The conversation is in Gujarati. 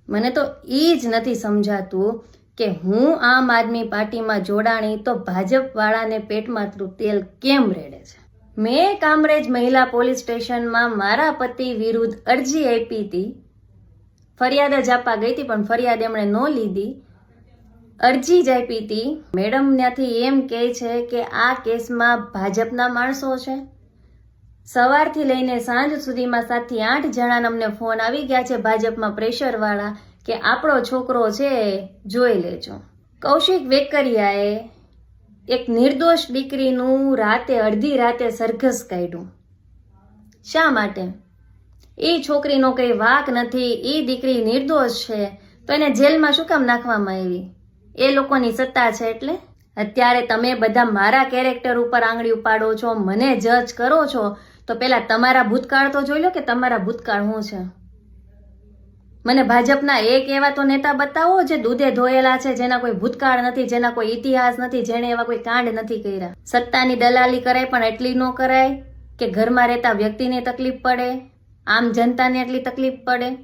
મને તો એ જ નથી સમજાતું કે હું આમ આદમી પાર્ટીમાં જોડાણી તો ભાજપવાળાને પેટમાં તેલ કેમ રેડે છે. મેં કામરેજ મહિલા પોલીસ સ્ટેશનમાં મારા પતિ વિરુદ્ધ અરજી આપી હતી. ફરિયાદ જ આપવા ગઈ હતી પણ ફરિયાદ એમણે ન લીધી. અરજી જ આપી હતી. મેડમ ત્યાંથી એમ કહે છે કે આ કેસમાં ભાજપના માણસો છે. સવારથી લઈને સાંજ સુધીમાં 7 થી 8 જણાના અમને ફોન આવી ગયા છે ભાજપમાં પ્રેશરવાળા કે આપણો છોકરો છે જોઈ લેજો. કૌશિક વેકરિયાએ એક નિર્દોષ દીકરીનું અડધી રાતે સરઘસ કાઢ્યું. શા માટે? એ છોકરીનો કંઈ વાંક નથી. એ દીકરી નિર્દોષ છે તો એને જેલમાં શું કામ નાખવામાં આવી? એ લોકોની સત્તા છે એટલે. અત્યારે તમે બધા મારા કેરેક્ટર ઉપર આંગળી ઉપાડો છો, મને જજ કરો છો, તો પેલા તમારા ભૂતકાળ તો જોઈ લો કે તમારા ભૂતકાળ શું છે. મને ભાજપના એક એવા તો નેતા બતાવો જે દૂધે ધોયેલા છે, જેના કોઈ ભૂતકાળ નથી, જેના કોઈ ઇતિહાસ નથી, જેણે એવા કોઈ કાંડ નથી કર્યા. સત્તાની દલાલી કરાય પણ એટલી ન કરાય કે ઘરમાં રહેતા વ્યક્તિને તકલીફ પડે, આમ જનતાને એટલી તકલીફ પડે.